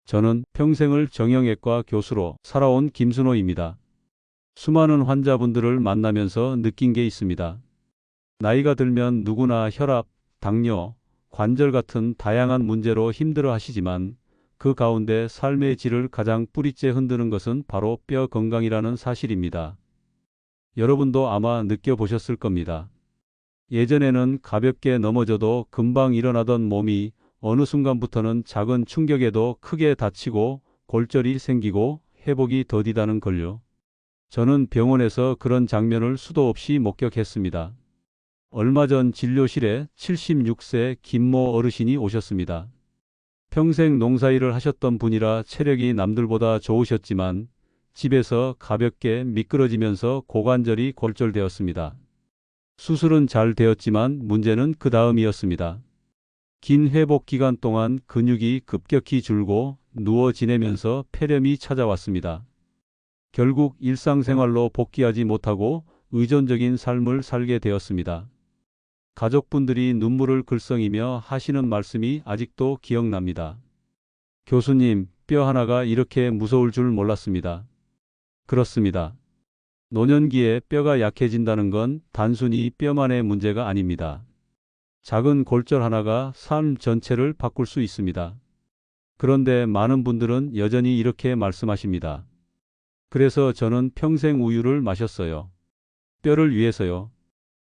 저는 평생을 정형외과 교수로 살아온 김순호입니다. 수많은 환자분들을 만나면서 느낀 게 있습니다. 나이가 들면 누구나 혈압, 당뇨, 관절 같은 다양한 문제로 힘들어 하시지만 그 가운데 삶의 질을 가장 뿌리째 흔드는 것은 바로 뼈 건강이라는 사실입니다. 여러분도 아마 느껴보셨을 겁니다. 예전에는 가볍게 넘어져도 금방 일어나던 몸이 어느 순간부터는 작은 충격에도 크게 다치고 골절이 생기고 회복이 더디다는 걸요. 저는 병원에서 그런 장면을 수도 없이 목격했습니다. 얼마 전 진료실에 76세 김모 어르신이 오셨습니다. 평생 농사일을 하셨던 분이라 체력이 남들보다 좋으셨지만 집에서 가볍게 미끄러지면서 고관절이 골절되었습니다. 수술은 잘 되었지만 문제는 그 다음이었습니다. 긴 회복 기간 동안 근육이 급격히 줄고 누워 지내면서 폐렴이 찾아왔습니다. 결국 일상생활로 복귀하지 못하고 의존적인 삶을 살게 되었습니다. 가족분들이 눈물을 글썽이며 하시는 말씀이 아직도 기억납니다. 교수님, 뼈 하나가 이렇게 무서울 줄 몰랐습니다. 그렇습니다. 노년기에 뼈가 약해진다는 건 단순히 뼈만의 문제가 아닙니다. 작은 골절 하나가 삶 전체를 바꿀 수 있습니다. 그런데 많은 분들은 여전히 이렇게 말씀하십니다. 그래서 저는 평생 우유를 마셨어요. 뼈를 위해서요.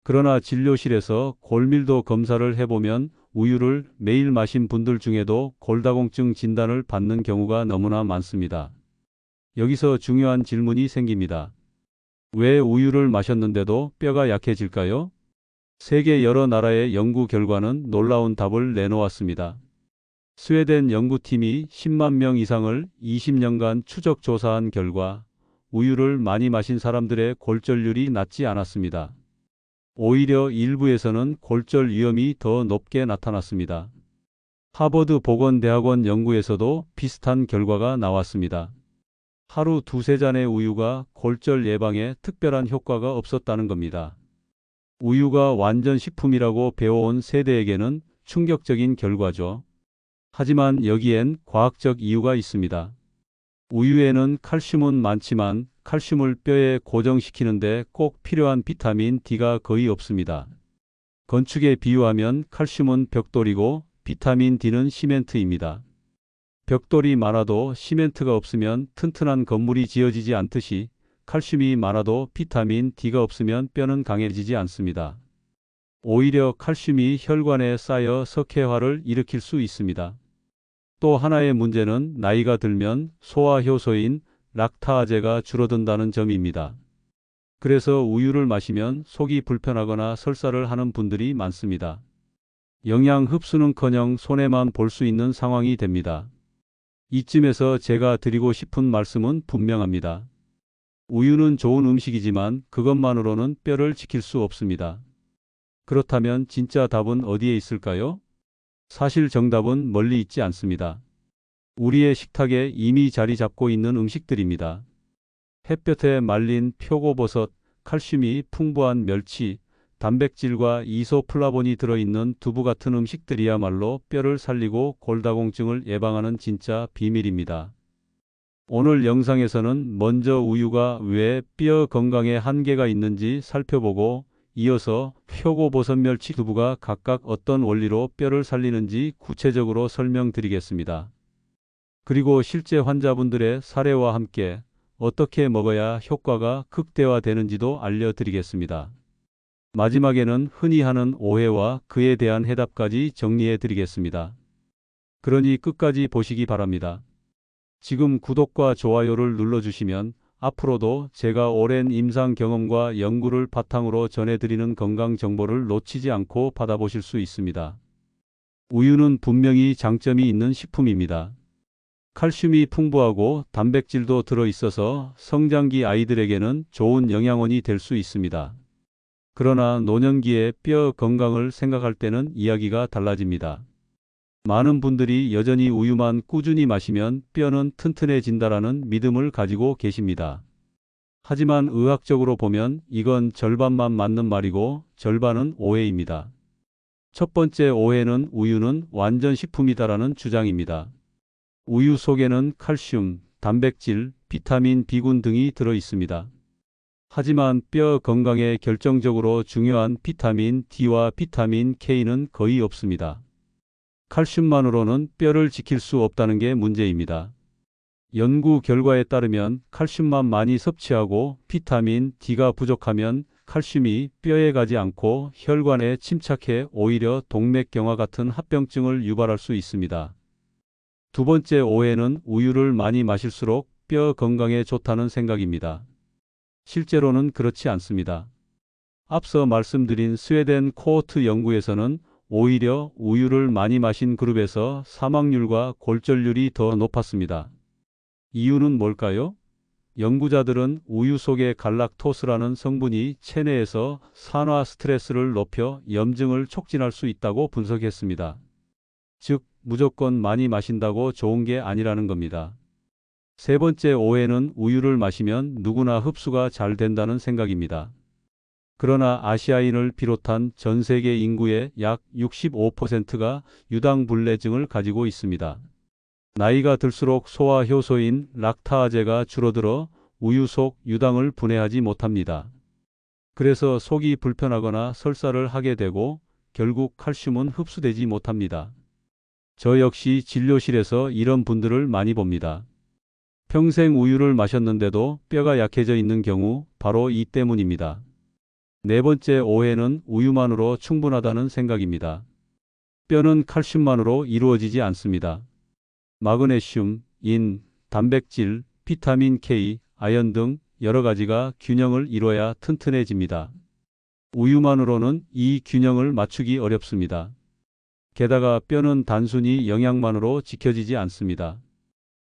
그러나 진료실에서 골밀도 검사를 해보면 우유를 매일 마신 분들 중에도 골다공증 진단을 받는 경우가 너무나 많습니다. 여기서 중요한 질문이 생깁니다. 왜 우유를 마셨는데도 뼈가 약해질까요? 세계 여러 나라의 연구 결과는 놀라운 답을 내놓았습니다. 스웨덴 연구팀이 10만 명 이상을 20년간 추적 조사한 결과 우유를 많이 마신 사람들의 골절률이 낮지 않았습니다. 오히려 일부에서는 골절 위험이 더 높게 나타났습니다. 하버드 보건대학원 연구에서도 비슷한 결과가 나왔습니다. 하루 두세 잔의 우유가 골절 예방에 특별한 효과가 없었다는 겁니다. 우유가 완전 식품이라고 배워온 세대에게는 충격적인 결과죠. 하지만 여기엔 과학적 이유가 있습니다. 우유에는 칼슘은 많지만 칼슘을 뼈에 고정시키는데 꼭 필요한 비타민 D가 거의 없습니다. 건축에 비유하면 칼슘은 벽돌이고 비타민 D는 시멘트입니다. 벽돌이 많아도 시멘트가 없으면 튼튼한 건물이 지어지지 않듯이 칼슘이 많아도 비타민 D가 없으면 뼈는 강해지지 않습니다. 오히려 칼슘이 혈관에 쌓여 석회화를 일으킬 수 있습니다. 또 하나의 문제는 나이가 들면 소화효소인 락타아제가 줄어든다는 점입니다. 그래서 우유를 마시면 속이 불편하거나 설사를 하는 분들이 많습니다. 영양 흡수는커녕 손해만 볼 수 있는 상황이 됩니다. 이쯤에서 제가 드리고 싶은 말씀은 분명합니다. 우유는 좋은 음식이지만 그것만으로는 뼈를 지킬 수 없습니다. 그렇다면 진짜 답은 어디에 있을까요? 사실 정답은 멀리 있지 않습니다. 우리의 식탁에 이미 자리 잡고 있는 음식들입니다. 햇볕에 말린 표고버섯, 칼슘이 풍부한 멸치, 단백질과 이소플라본이 들어있는 두부 같은 음식들이야말로 뼈를 살리고 골다공증을 예방하는 진짜 비밀입니다. 오늘 영상에서는 먼저 우유가 왜 뼈 건강에 한계가 있는지 살펴보고 이어서 표고버섯, 멸치, 두부가 각각 어떤 원리로 뼈를 살리는지 구체적으로 설명드리겠습니다. 그리고 실제 환자분들의 사례와 함께 어떻게 먹어야 효과가 극대화되는지도 알려드리겠습니다. 마지막에는 흔히 하는 오해와 그에 대한 해답까지 정리해드리겠습니다. 그러니 끝까지 보시기 바랍니다. 지금 구독과 좋아요를 눌러주시면 앞으로도 제가 오랜 임상 경험과 연구를 바탕으로 전해드리는 건강 정보를 놓치지 않고 받아보실 수 있습니다. 우유는 분명히 장점이 있는 식품입니다. 칼슘이 풍부하고 단백질도 들어있어서 성장기 아이들에게는 좋은 영양원이 될 수 있습니다. 그러나 노년기에 뼈 건강을 생각할 때는 이야기가 달라집니다. 많은 분들이 여전히 우유만 꾸준히 마시면 뼈는 튼튼해진다라는 믿음을 가지고 계십니다. 하지만 의학적으로 보면 이건 절반만 맞는 말이고 절반은 오해입니다. 첫 번째 오해는 우유는 완전 식품이다라는 주장입니다. 우유 속에는 칼슘, 단백질, 비타민 B군 등이 들어 있습니다. 하지만 뼈 건강에 결정적으로 중요한 비타민 D와 비타민 K는 거의 없습니다. 칼슘만으로는 뼈를 지킬 수 없다는 게 문제입니다. 연구 결과에 따르면 칼슘만 많이 섭취하고 비타민 D가 부족하면 칼슘이 뼈에 가지 않고 혈관에 침착해 오히려 동맥경화 같은 합병증을 유발할 수 있습니다. 두 번째 오해는 우유를 많이 마실수록 뼈 건강에 좋다는 생각입니다. 실제로는 그렇지 않습니다. 앞서 말씀드린 스웨덴 코호트 연구에서는 오히려 우유를 많이 마신 그룹에서 사망률과 골절률이 더 높았습니다. 이유는 뭘까요? 연구자들은 우유 속의 갈락토스라는 성분이 체내에서 산화 스트레스를 높여 염증을 촉진할 수 있다고 분석했습니다. 즉, 무조건 많이 마신다고 좋은 게 아니라는 겁니다. 세 번째 오해는 우유를 마시면 누구나 흡수가 잘 된다는 생각입니다. 그러나 아시아인을 비롯한 전 세계 인구의 약 65%가 유당불내증을 가지고 있습니다. 나이가 들수록 소화 효소인 락타아제가 줄어들어 우유 속 유당을 분해하지 못합니다. 그래서 속이 불편하거나 설사를 하게 되고 결국 칼슘은 흡수되지 못합니다. 저 역시 진료실에서 이런 분들을 많이 봅니다. 평생 우유를 마셨는데도 뼈가 약해져 있는 경우 바로 이 때문입니다. 네 번째 오해는 우유만으로 충분하다는 생각입니다. 뼈는 칼슘만으로 이루어지지 않습니다. 마그네슘, 인, 단백질, 비타민 K, 아연 등 여러 가지가 균형을 이뤄야 튼튼해집니다. 우유만으로는 이 균형을 맞추기 어렵습니다. 게다가 뼈는 단순히 영양만으로 지켜지지 않습니다.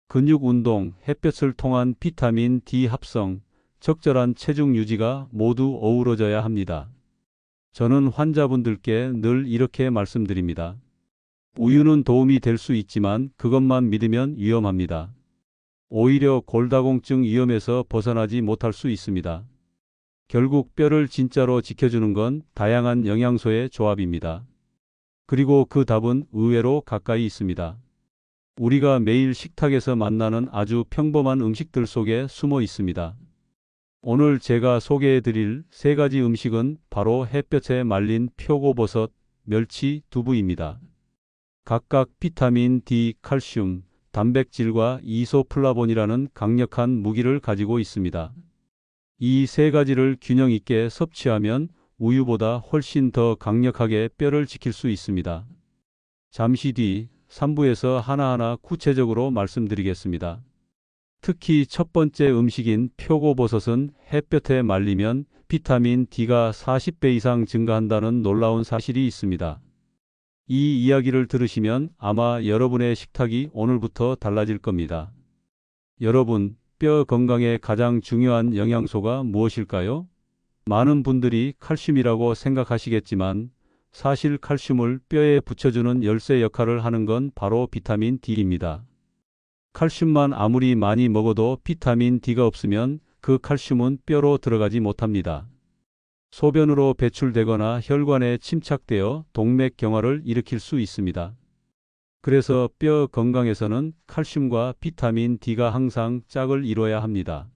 근육 운동, 햇볕을 통한 비타민 D 합성, 적절한 체중 유지가 모두 어우러져야 합니다. 저는 환자분들께 늘 이렇게 말씀드립니다. 우유는 도움이 될 수 있지만 그것만 믿으면 위험합니다. 오히려 골다공증 위험에서 벗어나지 못할 수 있습니다. 결국 뼈를 진짜로 지켜주는 건 다양한 영양소의 조합입니다. 그리고 그 답은 의외로 가까이 있습니다. 우리가 매일 식탁에서 만나는 아주 평범한 음식들 속에 숨어 있습니다. 오늘 제가 소개해 드릴 세 가지 음식은 바로 햇볕에 말린 표고버섯, 멸치, 두부입니다. 각각 비타민 D, 칼슘, 단백질과 이소플라본이라는 강력한 무기를 가지고 있습니다. 이 세 가지를 균형 있게 섭취하면 우유보다 훨씬 더 강력하게 뼈를 지킬 수 있습니다. 잠시 뒤 3부에서 하나하나 구체적으로 말씀드리겠습니다. 특히 첫 번째 음식인 표고버섯은 햇볕에 말리면 비타민 D가 40배 이상 증가한다는 놀라운 사실이 있습니다. 이 이야기를 들으시면 아마 여러분의 식탁이 오늘부터 달라질 겁니다. 여러분, 뼈 건강에 가장 중요한 영양소가 무엇일까요? 많은 분들이 칼슘이라고 생각하시겠지만 사실 칼슘을 뼈에 붙여주는 열쇠 역할을 하는 건 바로 비타민 D입니다. 칼슘만 아무리 많이 먹어도 비타민 D가 없으면 그 칼슘은 뼈로 들어가지 못합니다. 소변으로 배출되거나 혈관에 침착되어 동맥경화를 일으킬 수 있습니다. 그래서 뼈 건강에서는 칼슘과 비타민 D가 항상 짝을 이뤄야 합니다.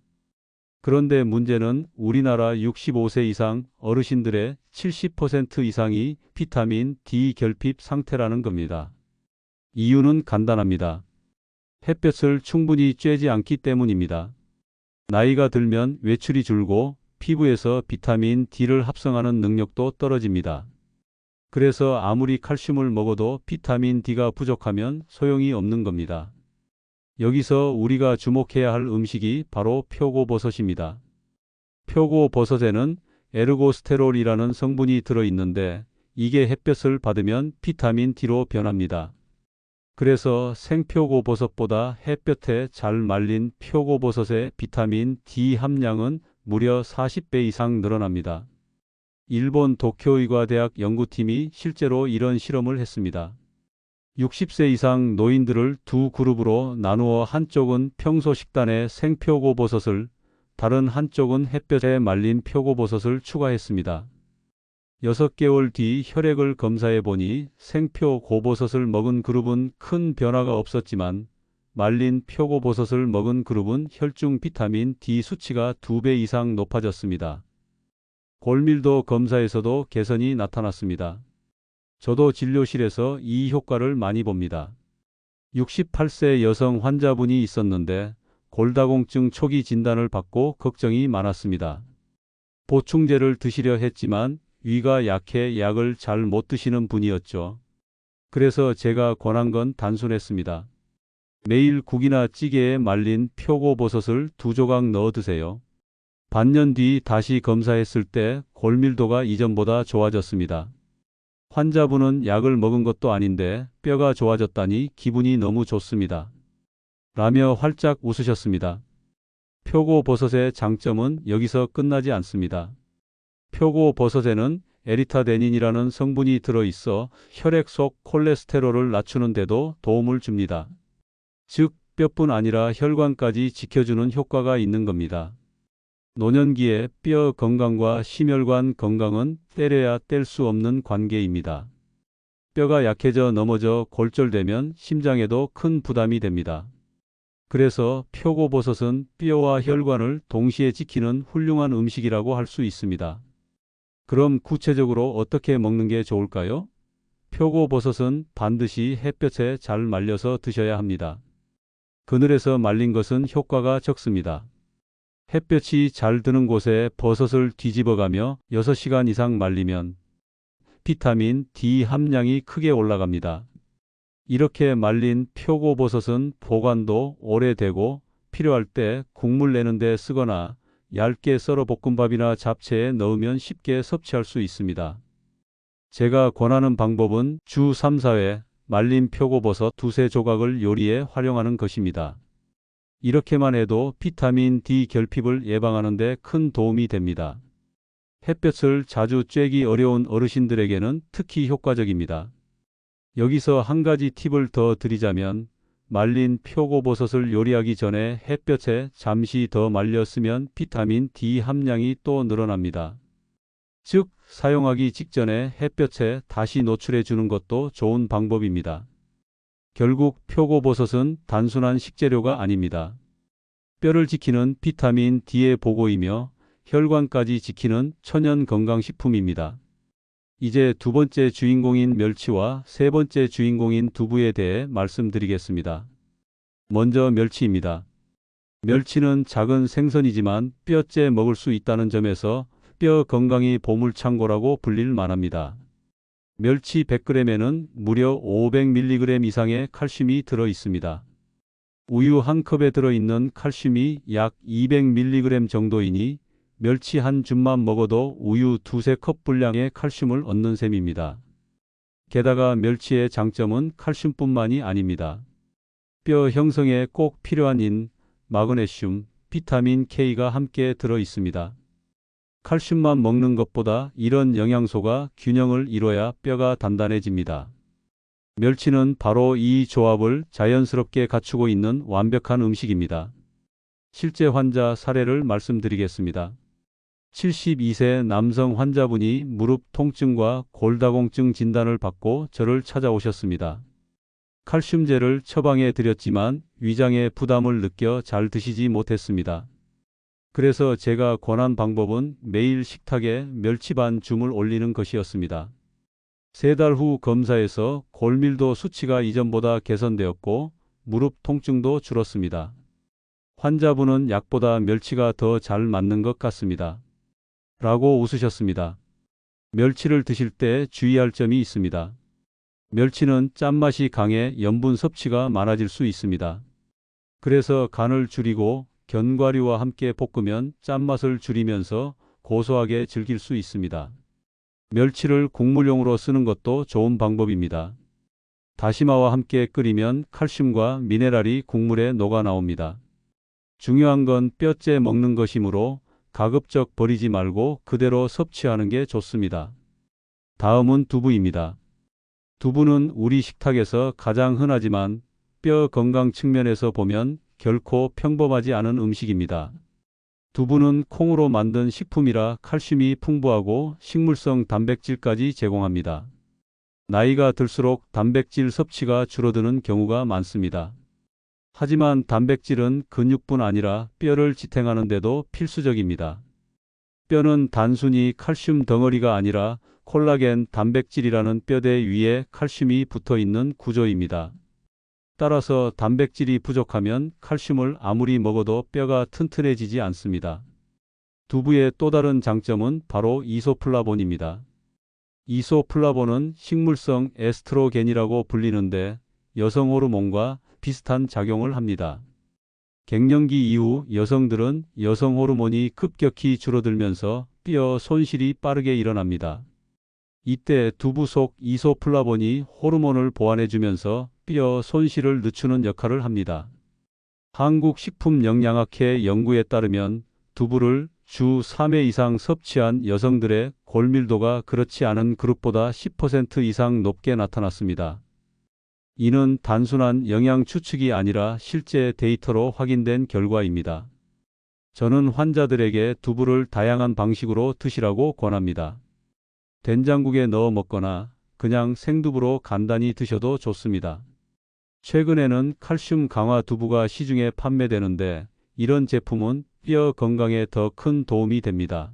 그런데 문제는 우리나라 65세 이상 어르신들의 70% 이상이 비타민 D 결핍 상태라는 겁니다. 이유는 간단합니다. 햇볕을 충분히 쬐지 않기 때문입니다. 나이가 들면 외출이 줄고 피부에서 비타민 D를 합성하는 능력도 떨어집니다. 그래서 아무리 칼슘을 먹어도 비타민 D가 부족하면 소용이 없는 겁니다. 여기서 우리가 주목해야 할 음식이 바로 표고버섯입니다. 표고버섯에는 에르고스테롤이라는 성분이 들어있는데 이게 햇볕을 받으면 비타민 D로 변합니다. 그래서 생표고버섯보다 햇볕에 잘 말린 표고버섯의 비타민 D 함량은 무려 40배 이상 늘어납니다. 일본 도쿄의과대학 연구팀이 실제로 이런 실험을 했습니다. 60세 이상 노인들을 두 그룹으로 나누어 한쪽은 평소 식단에 생표고버섯을, 다른 한쪽은 햇볕에 말린 표고버섯을 추가했습니다. 6개월 뒤 혈액을 검사해 보니 생표고버섯을 먹은 그룹은 큰 변화가 없었지만 말린 표고버섯을 먹은 그룹은 혈중 비타민 D 수치가 2배 이상 높아졌습니다. 골밀도 검사에서도 개선이 나타났습니다. 저도 진료실에서 이 효과를 많이 봅니다. 68세 여성 환자분이 있었는데 골다공증 초기 진단을 받고 걱정이 많았습니다. 보충제를 드시려 했지만 위가 약해 약을 잘 못 드시는 분이었죠. 그래서 제가 권한 건 단순했습니다. 매일 국이나 찌개에 말린 표고버섯을 2조각 넣어 드세요. 반년 뒤 다시 검사했을 때 골밀도가 이전보다 좋아졌습니다. 환자분은 약을 먹은 것도 아닌데 뼈가 좋아졌다니 기분이 너무 좋습니다. 라며 활짝 웃으셨습니다. 표고버섯의 장점은 여기서 끝나지 않습니다. 표고버섯에는 에리타데닌이라는 성분이 들어있어 혈액 속 콜레스테롤을 낮추는 데도 도움을 줍니다. 즉, 뼈뿐 아니라 혈관까지 지켜주는 효과가 있는 겁니다. 노년기에 뼈 건강과 심혈관 건강은 떼려야 뗄 수 없는 관계입니다. 뼈가 약해져 넘어져 골절되면 심장에도 큰 부담이 됩니다. 그래서 표고버섯은 뼈와 혈관을 동시에 지키는 훌륭한 음식이라고 할 수 있습니다. 그럼 구체적으로 어떻게 먹는 게 좋을까요? 표고버섯은 반드시 햇볕에 잘 말려서 드셔야 합니다. 그늘에서 말린 것은 효과가 적습니다. 햇볕이 잘 드는 곳에 버섯을 뒤집어가며 6시간 이상 말리면 비타민 D 함량이 크게 올라갑니다. 이렇게 말린 표고버섯은 보관도 오래되고 필요할 때 국물 내는 데 쓰거나 얇게 썰어 볶음밥이나 잡채에 넣으면 쉽게 섭취할 수 있습니다. 제가 권하는 방법은 주 3, 4회 말린 표고버섯 2~3조각을 요리에 활용하는 것입니다. 이렇게만 해도 비타민 D 결핍을 예방하는 데 큰 도움이 됩니다. 햇볕을 자주 쬐기 어려운 어르신들에게는 특히 효과적입니다. 여기서 한 가지 팁을 더 드리자면 말린 표고버섯을 요리하기 전에 햇볕에 잠시 더 말려 쓰면 비타민 D 함량이 또 늘어납니다. 즉, 사용하기 직전에 햇볕에 다시 노출해 주는 것도 좋은 방법입니다. 결국 표고버섯은 단순한 식재료가 아닙니다. 뼈를 지키는 비타민 D의 보고이며 혈관까지 지키는 천연 건강식품입니다. 이제 두 번째 주인공인 멸치와 세 번째 주인공인 두부에 대해 말씀드리겠습니다. 먼저 멸치입니다. 멸치는 작은 생선이지만 뼈째 먹을 수 있다는 점에서 뼈 건강이 보물창고라고 불릴 만합니다. 멸치 100g에는 무려 500mg 이상의 칼슘이 들어 있습니다. 우유 한 컵에 들어있는 칼슘이 약 200mg 정도이니 멸치 한 줌만 먹어도 우유 2~3컵 분량의 칼슘을 얻는 셈입니다. 게다가 멸치의 장점은 칼슘뿐만이 아닙니다. 뼈 형성에 꼭 필요한 인, 마그네슘, 비타민 K가 함께 들어 있습니다. 칼슘만 먹는 것보다 이런 영양소가 균형을 이뤄야 뼈가 단단해집니다. 멸치는 바로 이 조합을 자연스럽게 갖추고 있는 완벽한 음식입니다. 실제 환자 사례를 말씀드리겠습니다. 72세 남성 환자분이 무릎 통증과 골다공증 진단을 받고 저를 찾아오셨습니다. 칼슘제를 처방해 드렸지만 위장에 부담을 느껴 잘 드시지 못했습니다. 그래서 제가 권한 방법은 매일 식탁에 멸치 반 줌을 올리는 것이었습니다. 3달 후 검사에서 골밀도 수치가 이전보다 개선되었고 무릎 통증도 줄었습니다. 환자분은 약보다 멸치가 더 잘 맞는 것 같습니다. 라고 웃으셨습니다. 멸치를 드실 때 주의할 점이 있습니다. 멸치는 짠맛이 강해 염분 섭취가 많아질 수 있습니다. 그래서 간을 줄이고 견과류와 함께 볶으면 짠맛을 줄이면서 고소하게 즐길 수 있습니다. 멸치를 국물용으로 쓰는 것도 좋은 방법입니다. 다시마와 함께 끓이면 칼슘과 미네랄이 국물에 녹아 나옵니다. 중요한 건 뼈째 먹는 것이므로 가급적 버리지 말고 그대로 섭취하는 게 좋습니다. 다음은 두부입니다. 두부는 우리 식탁에서 가장 흔하지만 뼈 건강 측면에서 보면 결코 평범하지 않은 음식입니다. 두부는 콩으로 만든 식품이라 칼슘이 풍부하고 식물성 단백질까지 제공합니다. 나이가 들수록 단백질 섭취가 줄어드는 경우가 많습니다. 하지만 단백질은 근육뿐 아니라 뼈를 지탱하는 데도 필수적입니다. 뼈는 단순히 칼슘 덩어리가 아니라 콜라겐 단백질이라는 뼈대 위에 칼슘이 붙어 있는 구조입니다. 따라서 단백질이 부족하면 칼슘을 아무리 먹어도 뼈가 튼튼해지지 않습니다. 두부의 또 다른 장점은 바로 이소플라본입니다. 이소플라본은 식물성 에스트로겐이라고 불리는데 여성 호르몬과 비슷한 작용을 합니다. 갱년기 이후 여성들은 여성 호르몬이 급격히 줄어들면서 뼈 손실이 빠르게 일어납니다. 이때 두부 속 이소플라본이 호르몬을 보완해주면서 뼈 손실을 늦추는 역할을 합니다. 한국식품영양학회 연구에 따르면 두부를 주 3회 이상 섭취한 여성들의 골밀도가 그렇지 않은 그룹보다 10% 이상 높게 나타났습니다. 이는 단순한 영양 추측이 아니라 실제 데이터로 확인된 결과입니다. 저는 환자들에게 두부를 다양한 방식으로 드시라고 권합니다. 된장국에 넣어 먹거나 그냥 생두부로 간단히 드셔도 좋습니다. 최근에는 칼슘 강화 두부가 시중에 판매되는데 이런 제품은 뼈 건강에 더 큰 도움이 됩니다.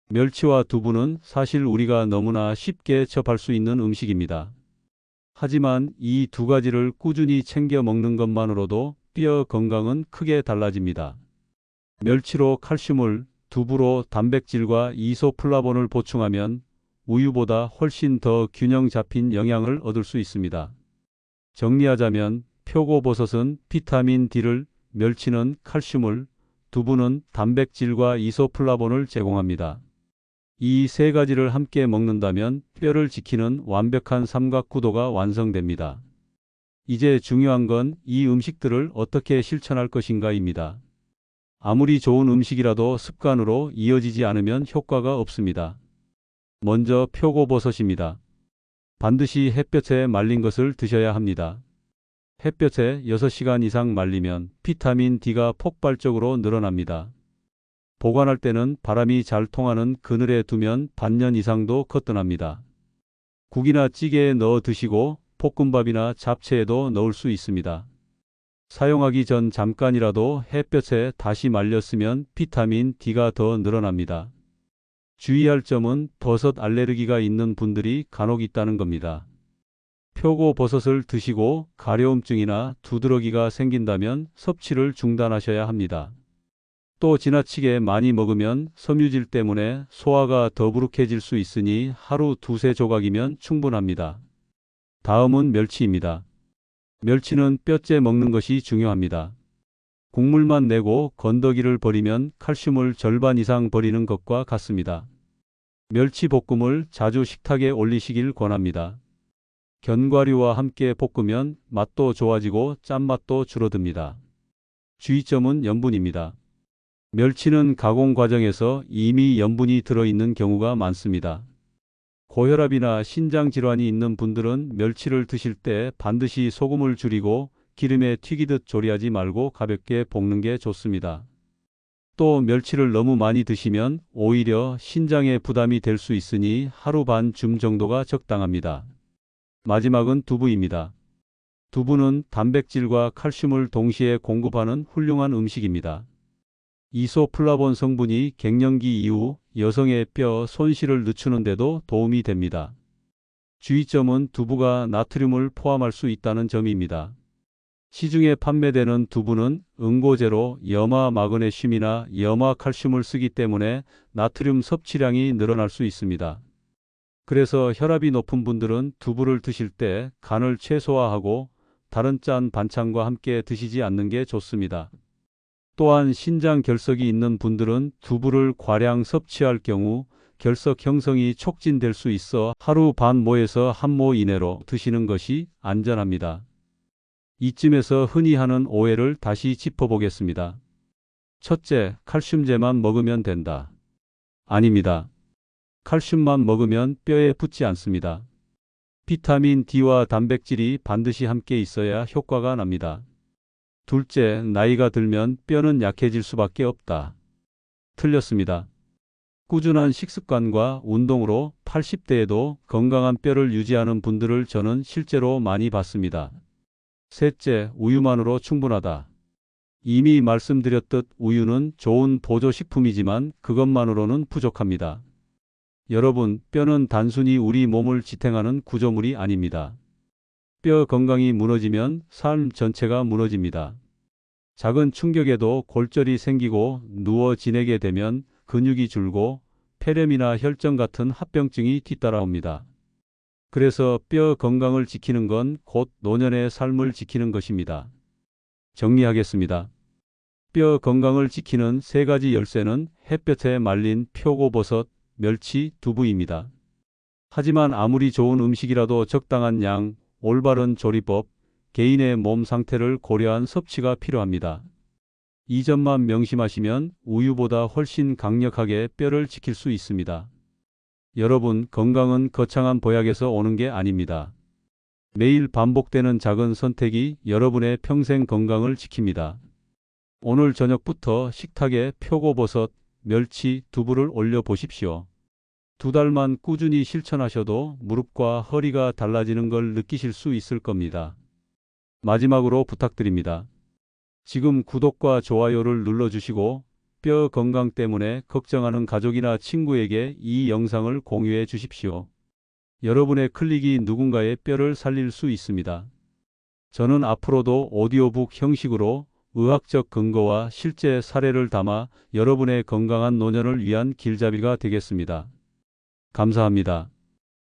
멸치와 두부는 사실 우리가 너무나 쉽게 접할 수 있는 음식입니다. 하지만 이 두 가지를 꾸준히 챙겨 먹는 것만으로도 뼈 건강은 크게 달라집니다. 멸치로 칼슘을, 두부로 단백질과 이소플라본을 보충하면 우유보다 훨씬 더 균형 잡힌 영양을 얻을 수 있습니다. 정리하자면 표고버섯은 비타민 D를, 멸치는 칼슘을, 두부는 단백질과 이소플라본을 제공합니다. 이 세 가지를 함께 먹는다면 뼈를 지키는 완벽한 삼각구도가 완성됩니다. 이제 중요한 건 이 음식들을 어떻게 실천할 것인가입니다. 아무리 좋은 음식이라도 습관으로 이어지지 않으면 효과가 없습니다. 먼저 표고버섯입니다. 반드시 햇볕에 말린 것을 드셔야 합니다. 햇볕에 6시간 이상 말리면 비타민 D가 폭발적으로 늘어납니다. 보관할 때는 바람이 잘 통하는 그늘에 두면 반년 이상도 거뜬합니다. 국이나 찌개에 넣어 드시고 볶음밥이나 잡채에도 넣을 수 있습니다. 사용하기 전 잠깐이라도 햇볕에 다시 말렸으면 비타민 D가 더 늘어납니다. 주의할 점은 버섯 알레르기가 있는 분들이 간혹 있다는 겁니다. 표고버섯을 드시고 가려움증이나 두드러기가 생긴다면 섭취를 중단하셔야 합니다. 또 지나치게 많이 먹으면 섬유질 때문에 소화가 더부룩해질 수 있으니 하루 두세 조각이면 충분합니다. 다음은 멸치입니다. 멸치는 뼈째 먹는 것이 중요합니다. 국물만 내고 건더기를 버리면 칼슘을 절반 이상 버리는 것과 같습니다. 멸치 볶음을 자주 식탁에 올리시길 권합니다. 견과류와 함께 볶으면 맛도 좋아지고 짠맛도 줄어듭니다. 주의점은 염분입니다. 멸치는 가공 과정에서 이미 염분이 들어있는 경우가 많습니다. 고혈압이나 신장 질환이 있는 분들은 멸치를 드실 때 반드시 소금을 줄이고 기름에 튀기듯 조리하지 말고 가볍게 볶는 게 좋습니다. 또 멸치를 너무 많이 드시면 오히려 신장에 부담이 될 수 있으니 하루 반 줌 정도가 적당합니다. 마지막은 두부입니다. 두부는 단백질과 칼슘을 동시에 공급하는 훌륭한 음식입니다. 이소플라본 성분이 갱년기 이후 여성의 뼈 손실을 늦추는 데도 도움이 됩니다. 주의점은 두부가 나트륨을 포함할 수 있다는 점입니다. 시중에 판매되는 두부는 응고제로 염화 마그네슘이나 염화 칼슘을 쓰기 때문에 나트륨 섭취량이 늘어날 수 있습니다. 그래서 혈압이 높은 분들은 두부를 드실 때 간을 최소화하고 다른 짠 반찬과 함께 드시지 않는 게 좋습니다. 또한 신장 결석이 있는 분들은 두부를 과량 섭취할 경우 결석 형성이 촉진될 수 있어 하루 반 모에서 한 모 이내로 드시는 것이 안전합니다. 이쯤에서 흔히 하는 오해를 다시 짚어보겠습니다. 첫째, 칼슘제만 먹으면 된다. 아닙니다. 칼슘만 먹으면 뼈에 붙지 않습니다. 비타민 D와 단백질이 반드시 함께 있어야 효과가 납니다. 둘째, 나이가 들면 뼈는 약해질 수밖에 없다. 틀렸습니다. 꾸준한 식습관과 운동으로 80대에도 건강한 뼈를 유지하는 분들을 저는 실제로 많이 봤습니다. 셋째, 우유만으로 충분하다. 이미 말씀드렸듯 우유는 좋은 보조식품이지만 그것만으로는 부족합니다. 여러분, 뼈는 단순히 우리 몸을 지탱하는 구조물이 아닙니다. 뼈 건강이 무너지면 삶 전체가 무너집니다. 작은 충격에도 골절이 생기고 누워 지내게 되면 근육이 줄고 폐렴이나 혈전 같은 합병증이 뒤따라옵니다. 그래서 뼈 건강을 지키는 건 곧 노년의 삶을 지키는 것입니다. 정리하겠습니다. 뼈 건강을 지키는 세 가지 열쇠는 햇볕에 말린 표고버섯, 멸치, 두부입니다. 하지만 아무리 좋은 음식이라도 적당한 양, 올바른 조리법, 개인의 몸 상태를 고려한 섭취가 필요합니다. 이 점만 명심하시면 우유보다 훨씬 강력하게 뼈를 지킬 수 있습니다. 여러분, 건강은 거창한 보약에서 오는 게 아닙니다. 매일 반복되는 작은 선택이 여러분의 평생 건강을 지킵니다. 오늘 저녁부터 식탁에 표고버섯, 멸치, 두부를 올려 보십시오. 2달만 꾸준히 실천하셔도 무릎과 허리가 달라지는 걸 느끼실 수 있을 겁니다. 마지막으로 부탁드립니다. 지금 구독과 좋아요를 눌러주시고 뼈 건강 때문에 걱정하는 가족이나 친구에게 이 영상을 공유해 주십시오. 여러분의 클릭이 누군가의 뼈를 살릴 수 있습니다. 저는 앞으로도 오디오북 형식으로 의학적 근거와 실제 사례를 담아 여러분의 건강한 노년을 위한 길잡이가 되겠습니다. 감사합니다.